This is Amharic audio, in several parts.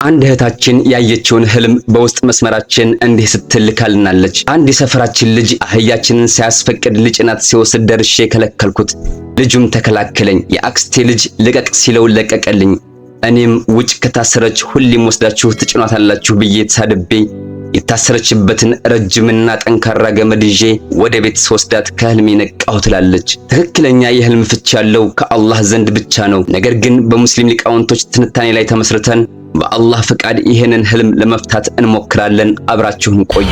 አንድ እህታችን ያየችውን ህልም በውስጥ መስመራችን እንዲህ ስትልካልናለች። አንድ የሰፈራችን ልጅ አህያችንን ሳያስፈቅድ ልጭናት ሲወስድ ደርሼ ከለከልኩት። ልጁም ተከላከለኝ። የአክስቴ ልጅ ልቀቅ ሲለው ለቀቀልኝ። እኔም ውጭ ከታሰረች ሁሌም ወስዳችሁ ትጭኗታላችሁ ብዬ ተሳድቤ የታሰረችበትን ረጅምና ጠንካራ ገመድ ይዤ ወደ ቤት ስወስዳት ከህልሜ ነቃሁ ትላለች። ትክክለኛ የህልም ፍቺ ያለው ከአላህ ዘንድ ብቻ ነው። ነገር ግን በሙስሊም ሊቃውንቶች ትንታኔ ላይ ተመስርተን በአላህ ፍቃድ ይህንን ህልም ለመፍታት እንሞክራለን። አብራችሁን ቆዩ።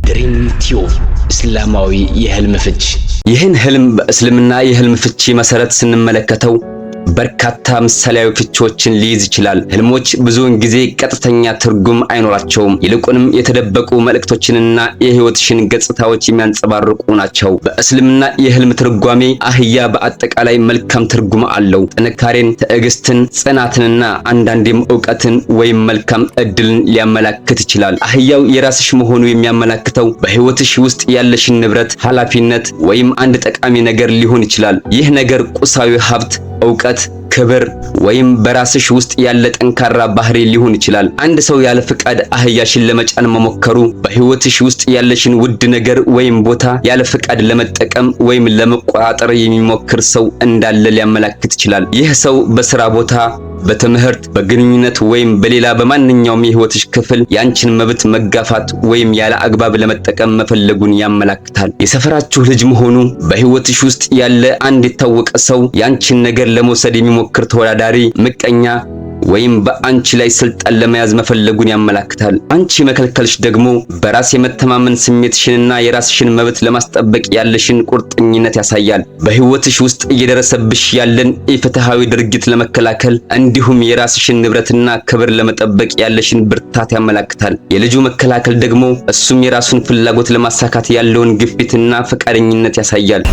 ድሪም ቲዩብ እስላማዊ የህልም ፍቺ። ይህን ህልም በእስልምና የህልም ፍቺ መሰረት ስንመለከተው በርካታ ምሳሌያዊ ፍቺዎችን ሊይዝ ይችላል። ህልሞች ብዙውን ጊዜ ቀጥተኛ ትርጉም አይኖራቸውም። ይልቁንም የተደበቁ መልእክቶችንና የህይወትሽን ገጽታዎች የሚያንጸባርቁ ናቸው። በእስልምና የህልም ትርጓሜ አህያ በአጠቃላይ መልካም ትርጉም አለው። ጥንካሬን፣ ትዕግስትን፣ ጽናትንና አንዳንዴም ዕውቀትን ወይም መልካም እድልን ሊያመላክት ይችላል። አህያው የራስሽ መሆኑ የሚያመላክተው በህይወትሽ ውስጥ ያለሽን ንብረት፣ ኃላፊነት ወይም አንድ ጠቃሚ ነገር ሊሆን ይችላል። ይህ ነገር ቁሳዊ ሀብት፣ ዕውቀት፣ ክብር ወይም በራስሽ ውስጥ ያለ ጠንካራ ባህሪ ሊሆን ይችላል። አንድ ሰው ያለ ፍቃድ አህያሽን ለመጫን መሞከሩ በህይወትሽ ውስጥ ያለሽን ውድ ነገር ወይም ቦታ ያለ ፍቃድ ለመጠቀም ወይም ለመቆጣጠር የሚሞክር ሰው እንዳለ ሊያመላክት ይችላል። ይህ ሰው በስራ ቦታ፣ በትምህርት፣ በግንኙነት ወይም በሌላ በማንኛውም የህይወትሽ ክፍል ያንቺን መብት መጋፋት ወይም ያለ አግባብ ለመጠቀም መፈለጉን ያመላክታል። የሰፈራችሁ ልጅ መሆኑ በህይወትሽ ውስጥ ያለ አንድ የታወቀ ሰው ያንቺን ነገር ለመውሰድ የሚሞክር ተወዳዳሪ፣ ምቀኛ ወይም በአንቺ ላይ ስልጣን ለመያዝ መፈለጉን ያመላክታል። አንቺ መከልከልሽ ደግሞ በራስ የመተማመን ስሜትሽንና የራስሽን መብት ለማስጠበቅ ያለሽን ቁርጠኝነት ያሳያል። በህይወትሽ ውስጥ እየደረሰብሽ ያለን ኢፍትሃዊ ድርጊት ለመከላከል እንዲሁም የራስሽን ንብረትና ክብር ለመጠበቅ ያለሽን ብርታት ያመላክታል። የልጁ መከላከል ደግሞ እሱም የራሱን ፍላጎት ለማሳካት ያለውን ግፊትና ፈቃደኝነት ያሳያል።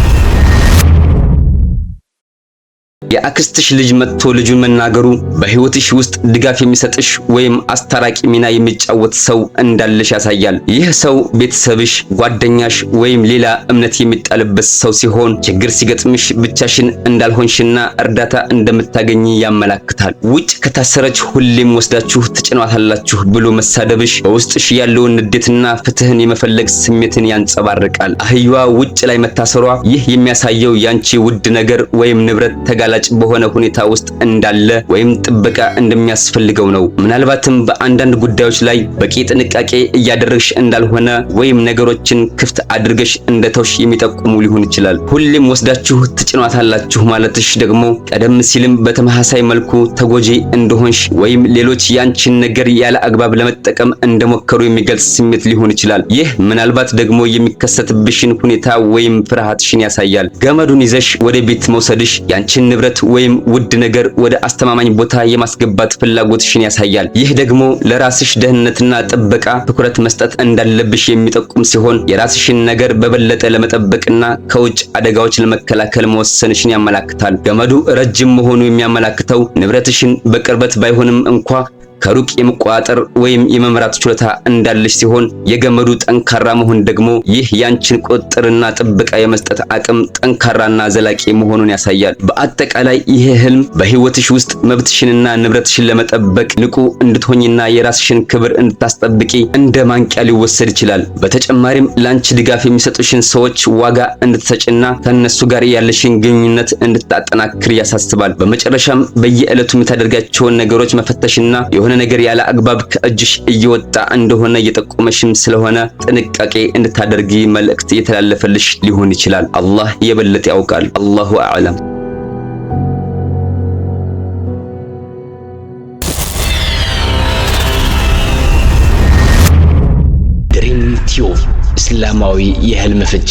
የአክስትሽ ልጅ መጥቶ ልጁን መናገሩ በህይወትሽ ውስጥ ድጋፍ የሚሰጥሽ ወይም አስታራቂ ሚና የሚጫወት ሰው እንዳለሽ ያሳያል። ይህ ሰው ቤተሰብሽ፣ ጓደኛሽ ወይም ሌላ እምነት የሚጣልበት ሰው ሲሆን ችግር ሲገጥምሽ ብቻሽን እንዳልሆንሽና እርዳታ እንደምታገኝ ያመላክታል። ውጭ ከታሰረች ሁሌም ወስዳችሁ ትጭኗታላችሁ ብሎ መሳደብሽ በውስጥሽ ያለውን ንዴትና ፍትህን የመፈለግ ስሜትን ያንጸባርቃል። አህያዋ ውጭ ላይ መታሰሯ ይህ የሚያሳየው ያንቺ ውድ ነገር ወይም ንብረት ተጋላጭ በሆነ ሁኔታ ውስጥ እንዳለ ወይም ጥበቃ እንደሚያስፈልገው ነው። ምናልባትም በአንዳንድ ጉዳዮች ላይ በቂ ጥንቃቄ እያደረግሽ እንዳልሆነ ወይም ነገሮችን ክፍት አድርገሽ እንደተውሽ የሚጠቁሙ ሊሆን ይችላል። ሁሌም ወስዳችሁ ትጭኗታላችሁ ማለትሽ ደግሞ ቀደም ሲልም በተመሳሳይ መልኩ ተጎጂ እንደሆንሽ ወይም ሌሎች ያንቺን ነገር ያለ አግባብ ለመጠቀም እንደሞከሩ የሚገልጽ ስሜት ሊሆን ይችላል። ይህ ምናልባት ደግሞ የሚከሰትብሽን ሁኔታ ወይም ፍርሃትሽን ያሳያል። ገመዱን ይዘሽ ወደ ቤት መውሰድሽ ያንቺን ንብረት ወይም ውድ ነገር ወደ አስተማማኝ ቦታ የማስገባት ፍላጎትሽን ያሳያል። ይህ ደግሞ ለራስሽ ደህንነትና ጥበቃ ትኩረት መስጠት እንዳለብሽ የሚጠቁም ሲሆን የራስሽን ነገር በበለጠ ለመጠበቅና ከውጭ አደጋዎች ለመከላከል መወሰንሽን ያመላክታል። ገመዱ ረጅም መሆኑ የሚያመላክተው ንብረትሽን በቅርበት ባይሆንም እንኳ ከሩቅ የመቆጣጠር ወይም የመምራት ችሎታ እንዳለሽ ሲሆን የገመዱ ጠንካራ መሆን ደግሞ ይህ ያንቺን ቁጥጥርና ጥበቃ የመስጠት አቅም ጠንካራና ዘላቂ መሆኑን ያሳያል። በአጠቃላይ ይህ ህልም በህይወትሽ ውስጥ መብትሽንና ንብረትሽን ለመጠበቅ ንቁ እንድትሆኝና የራስሽን ክብር እንድታስጠብቂ እንደ ማንቂያ ሊወሰድ ይችላል። በተጨማሪም ላንቺ ድጋፍ የሚሰጡሽን ሰዎች ዋጋ እንድትሰጭና ከነሱ ጋር ያለሽን ግንኙነት እንድታጠናክር ያሳስባል። በመጨረሻም በየዕለቱ የምታደርጋቸውን ነገሮች መፈተሽና የሆነ ነገር ያለ አግባብ ከእጅሽ እየወጣ እንደሆነ እየጠቆመሽም ስለሆነ ጥንቃቄ እንድታደርጊ መልእክት እየተላለፈልሽ ሊሆን ይችላል። አላህ የበለጠ ያውቃል። አላሁ አዕለም። ድሪም ቲዩብ እስላማዊ የህልም ፍቺ